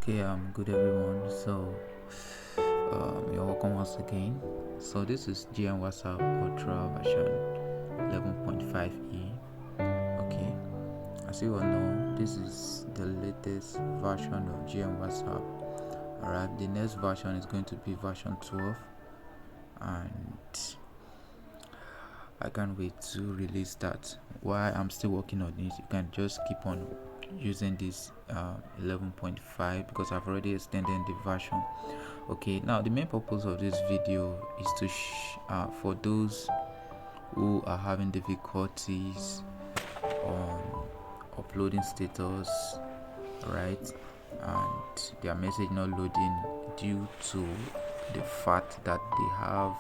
Okay, good everyone. You're welcome once again. So this is GM WhatsApp Ultra version 11.5e. Okay, as you all know, this is the latest version of GM WhatsApp. Alright, the next version is going to be version 12, and I can't wait to release that. While I'm still working on it, you can just keep on using this 11.5 because I've already extended the version. Okay, now the main purpose of this video is to for those who are having difficulties on uploading status, right, and their message not loading due to the fact that they have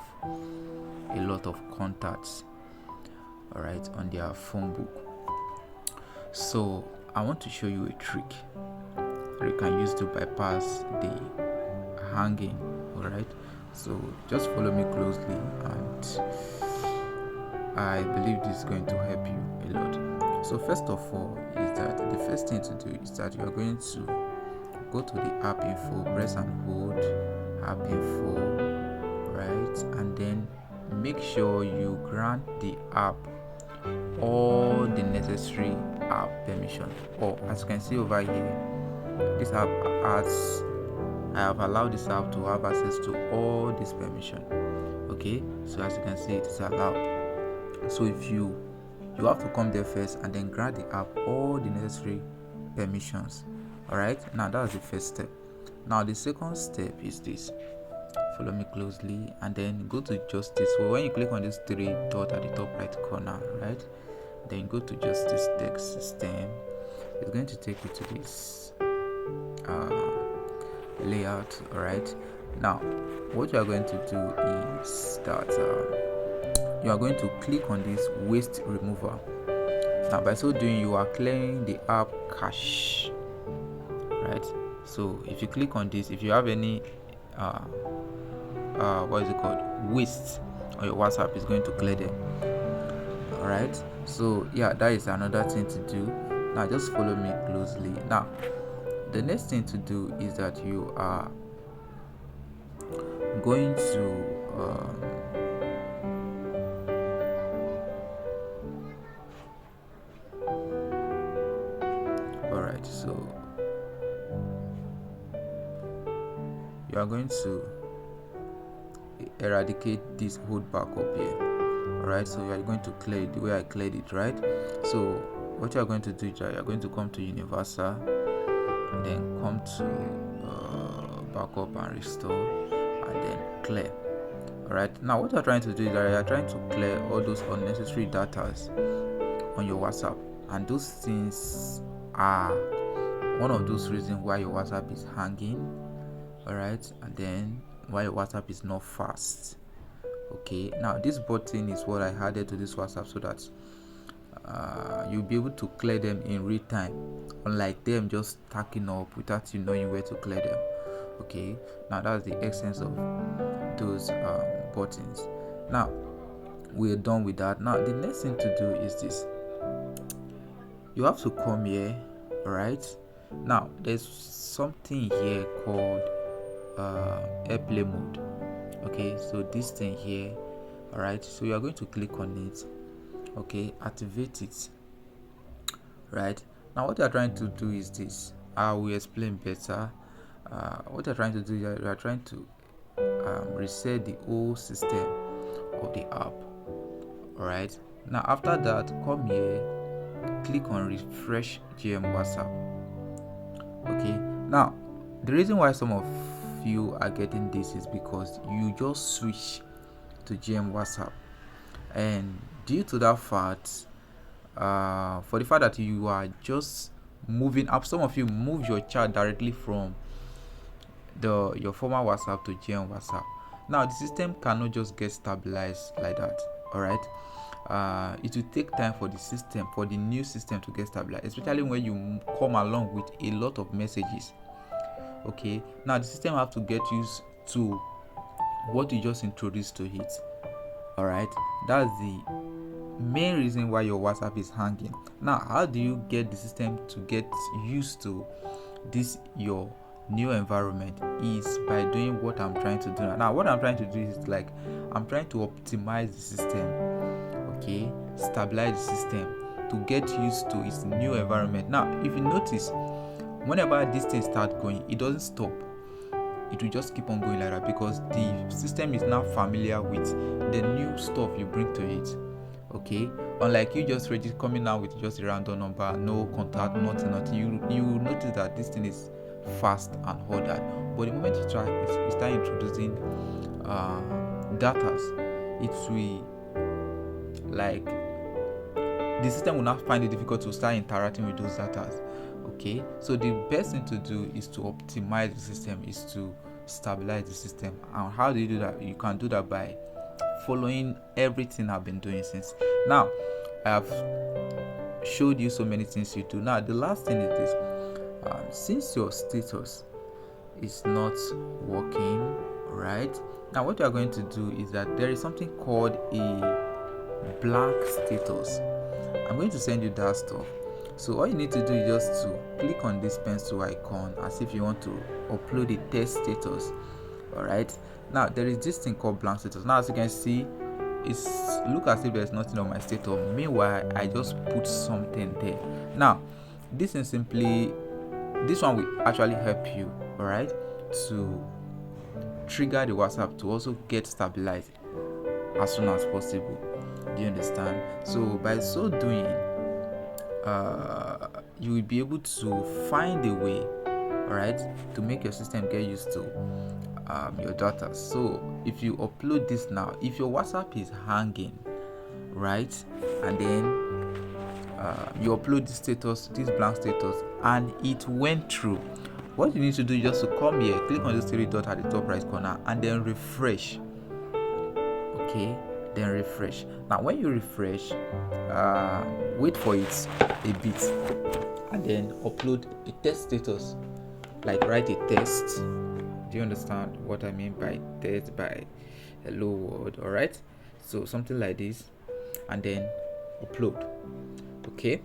a lot of contacts, all right, on their phone book. So I want to show you a trick you can use to bypass the hanging. All right, so just follow me closely, and I believe this is going to help you a lot. So first of all is that the first thing to do is that you are going to go to the app info, press and hold app info, right, and then make sure you grant the app all the necessary app permission. Or as you can see over here, this app has I have allowed this app to have access to all this permission. Okay, so as you can see, it is allowed. So if you have to come there first and then grant the app all the necessary permissions. All right, now that's the first step. Now the second step is this. Follow me closely and then go to justice. So when you click on this three dot at the top right corner, right, then go to justice text system. It's going to take you to this layout. All right, now what you are going to do is that you are going to click on this waste remover. Now by so doing, you are clearing the app cache, right? So if you click on this, if you have any what is it called, waste on your WhatsApp, is going to clear them. All right, so yeah, that is another thing to do. Now just follow me closely. Now the next thing to do is that you are going to alright, so you are going to eradicate this hold backup here. Alright, so you are going to clear it the way I cleared it, right? So what you are going to do is that you are going to come to universal and then come to backup and restore and then clear. Alright, now what you are trying to do is that you are trying to clear all those unnecessary data on your WhatsApp, and those things are one of those reasons why your WhatsApp is hanging. Alright, and then why your WhatsApp is not fast. Okay, now this button is what I added to this WhatsApp so that you'll be able to clear them in real time, unlike them just stacking up without you knowing where to clear them. Okay, now that's the essence of those buttons. Now we're done with that. Now the next thing to do is this. You have to come here. All right, now there's something here called airplay mode. Okay, so this thing here, all right, so you are going to click on it. Okay, activate it. Right, now what you are trying to do is this. I will explain better. What you are trying to do is you are trying to reset the whole system of the app. All right, now after that, come here, click on refresh GM WhatsApp. Okay, now the reason why some of you are getting this is because you just switch to GM WhatsApp, and due to that fact, for the fact that you are just moving up, some of you move your chat directly from your former WhatsApp to GM WhatsApp. Now the system cannot just get stabilized like that. All right, it will take time for the new system to get stabilized, especially when you come along with a lot of messages. Okay, now the system have to get used to what you just introduced to it. All right, that's the main reason why your WhatsApp is hanging. Now how do you get the system to get used to this your new environment is by doing what I'm trying to do now. Now what I'm trying to do is like I'm trying to optimize the system, okay, stabilize the system to get used to its new environment. Now if you notice, whenever this thing starts going, it doesn't stop. It will just keep on going like that because the system is now familiar with the new stuff you bring to it. Okay, unlike you just coming out with just a random number, no contact, nothing, you will notice that this thing is fast and all that. But the moment you start introducing datas, it will, like, the system will not find it difficult to start interacting with those datas. Okay, so the best thing to do is to optimize the system, is to stabilize the system. And how do you do that? You can do that by following everything I've been doing since. Now I have showed you so many things you do. Now the last thing is this: since your status is not working right now, what you are going to do is that there is something called a blank status. I'm going to send you that stuff. So all you need to do is just to click on this pencil icon as if you want to upload a test status. All right, now there is this thing called blank status. Now as you can see, it's look as if there's nothing on my status. Meanwhile, I just put something there. Now this is simply, this one will actually help you, all right, to trigger the WhatsApp to also get stabilized as soon as possible. Do you understand? So by so doing, you will be able to find a way, all right, to make your system get used to your data. So if you upload this now, if your WhatsApp is hanging, right, and then you upload this status, this blank status, and it went through, what you need to do is just to come here, click on this three dot at the top right corner, and then refresh. Okay, then refresh. Now when you refresh, wait for it a bit, and then upload a test status, like write a test. Do you understand what I mean by test, by hello world? All right, so something like this, and then upload. Okay,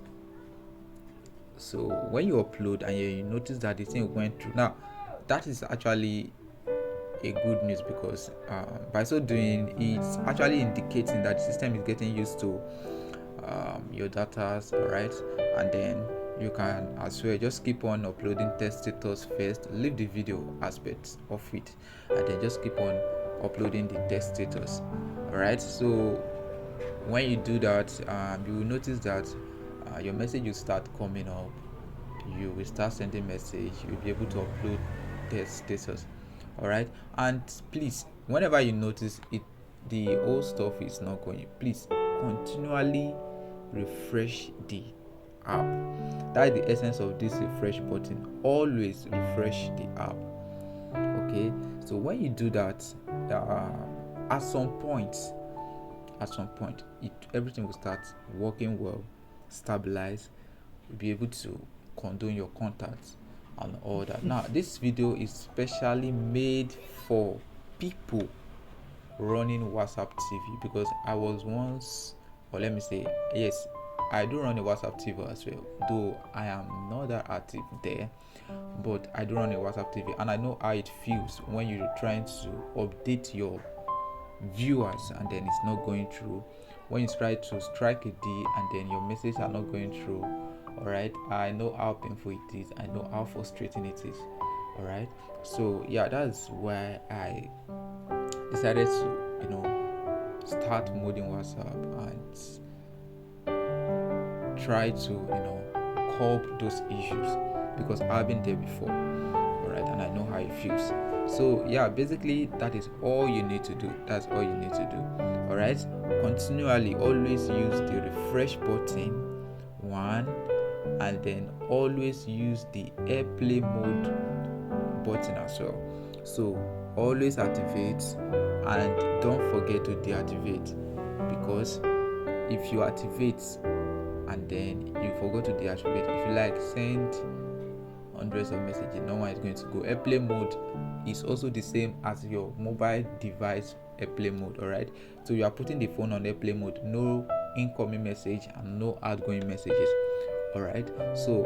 so when you upload and you notice that the thing went through, now that is actually a good news, because by so doing, it's actually indicating that the system is getting used to your data, all right. And then you can as well just keep on uploading test status first, leave the video aspect of it, and then just keep on uploading the test status. All right, so when you do that, you will notice that your message will start coming up. You will start sending message. You'll be able to upload test status. All right, and please, whenever you notice it, the old stuff is not going, please continually refresh the app. That is the essence of this refresh button. Always refresh the app. Okay, so when you do that, at some point everything will start working well, stabilize. You'll be able to condone your contacts and all that. Now this video is specially made for people running WhatsApp TV, because I was once, or let me say, yes, I do run a WhatsApp TV as well, though I am not that active there, but I do run a WhatsApp TV, and I know how it feels when you're trying to update your viewers and then it's not going through, when you try to strike a deal and then your messages are not going through. All right, I know how painful it is, I know how frustrating it is. All right, so yeah, that's why I decided to start modding WhatsApp and try to curb those issues, because I've been there before. All right, and I know how it feels. So yeah, basically that is all you need to do. That's all you need to do. All right, continually always use the refresh button, one, and then always use the airplay mode button as well. So always activate, and don't forget to deactivate, because if you activate and then you forgot to deactivate, if you like send hundreds of messages, no one is going to go. Airplay mode is also the same as your mobile device airplay mode. All right, so you are putting the phone on airplay mode, no incoming message and no outgoing messages. All right, so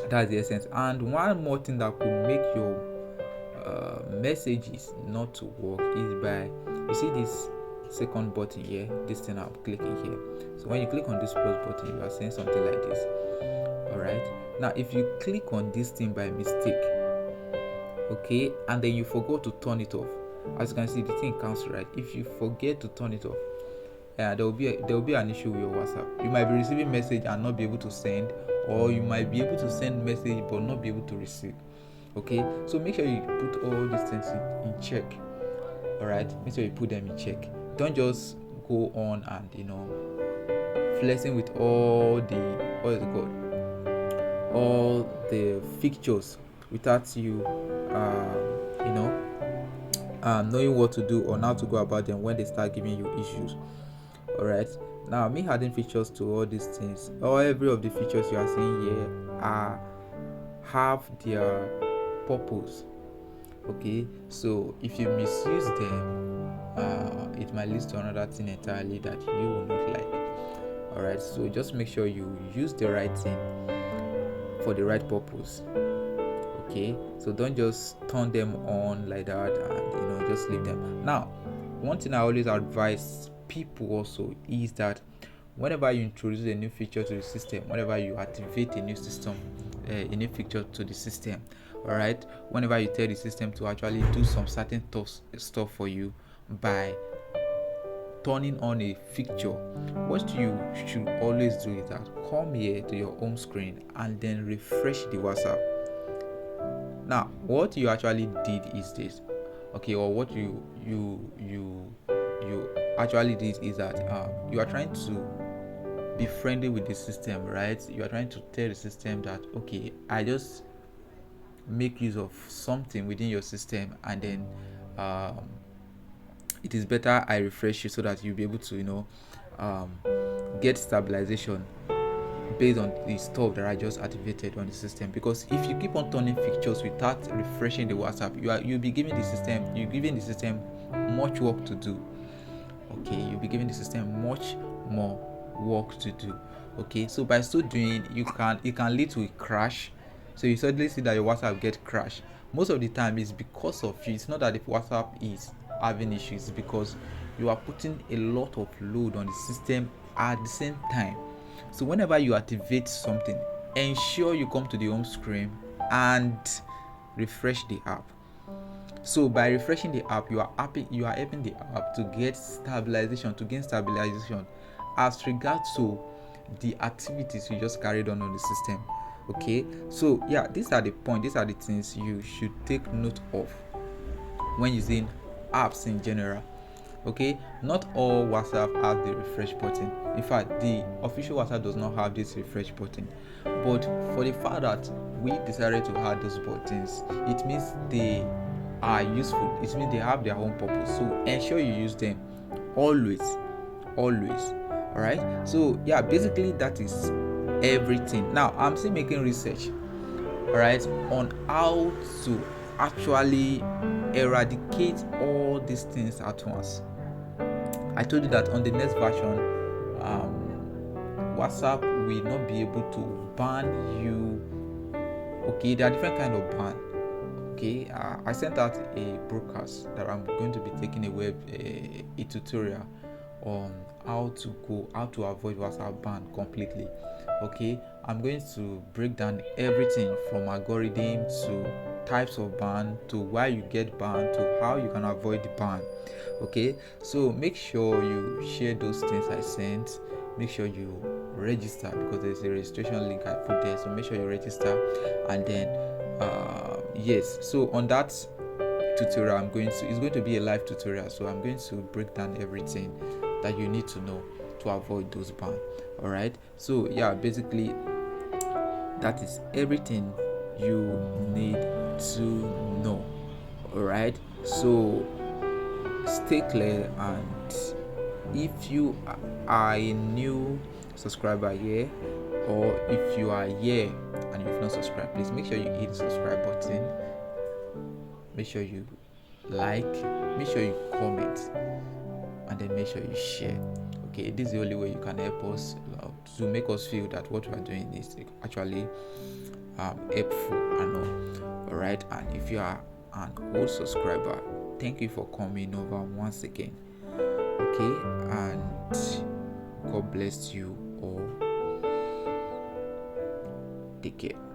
That's the essence. And one more thing that could make your messages not to work is by, you see this second button here, this thing I'm clicking here. So when you click on this plus button, you are saying something like this. All right, now if you click on this thing by mistake, okay, and then you forgot to turn it off, as you can see the thing counts, right? If you forget to turn it off, there will be an issue with your WhatsApp. You might be receiving message and not be able to send, or you might be able to send message but not be able to receive. Okay, so make sure you put all these things in check. All right, make sure you put them in check. Don't just go on and flexing with all the features without you knowing what to do or how to go about them when they start giving you issues. All right, now me adding features to all these things, or every of the features you are seeing here have their purpose. Okay, so if you misuse them, it might lead to another thing entirely that you will not like. All right, so just make sure you use the right thing for the right purpose. Okay, so don't just turn them on like that and just leave them. Now, one thing I always advise people also is that whenever you introduce a new feature to the system, whenever you activate a new new feature to the system, all right, whenever you tell the system to actually do some certain stuff for you by turning on a feature, what you should always do is that come here to your home screen and then refresh the WhatsApp. Now, what you actually did is this, okay, or what you actually did is that you are trying to be friendly with the system, right? You are trying to tell the system that, okay, I just make use of something within your system, and then it is better I refresh you so that you'll be able to get stabilization based on the stuff that I just activated on the system. Because if you keep on turning features without refreshing the WhatsApp, you'll be giving the system much work to do. Okay, you'll be giving the system much more work to do. Okay, so by so doing, it can lead to a crash. So you suddenly see that your WhatsApp get crashed. Most of the time it's because of you. It's not that if WhatsApp is having issues, because you are putting a lot of load on the system at the same time. So whenever you activate something, ensure you come to the home screen and refresh the app. So by refreshing the app, you are helping the app to gain stabilization as regards to the activities you just carried on the system. Okay, so yeah, these are the things you should take note of when using apps in general. Okay, not all WhatsApp have the refresh button. In fact, the official WhatsApp does not have this refresh button. But for the fact that we decided to add those buttons, it means they are useful. It means they have their own purpose. So ensure you use them always. All right. So yeah, basically that is everything. Now I'm still making research, all right, on how to actually eradicate all these things at once. I told you that on the next version, WhatsApp will not be able to ban you. Okay, there are different kind of ban. Okay, I sent out a broadcast that I'm going to be taking a tutorial on how to avoid WhatsApp ban completely. Okay, I'm going to break down everything from algorithm to types of ban to why you get banned to how you can avoid the ban. Okay, so make sure you share those things I sent. Make sure you register, because there's a registration link I put there. So make sure you register, and then yes, so on that tutorial it's going to be a live tutorial, so I'm going to break down everything that you need to know to avoid those bans. All right, so yeah, basically that is everything you need to know. All right, so stay clear, and if you are a new subscriber here, or if you are here and you've not subscribed, please make sure you hit the subscribe button, make sure you like, make sure you comment, and then make sure you share. Okay, this is the only way you can help us to make us feel that what we are doing is actually helpful and all right. And if you are an old subscriber, thank you for coming over once again. Okay, and God bless you all. Take care.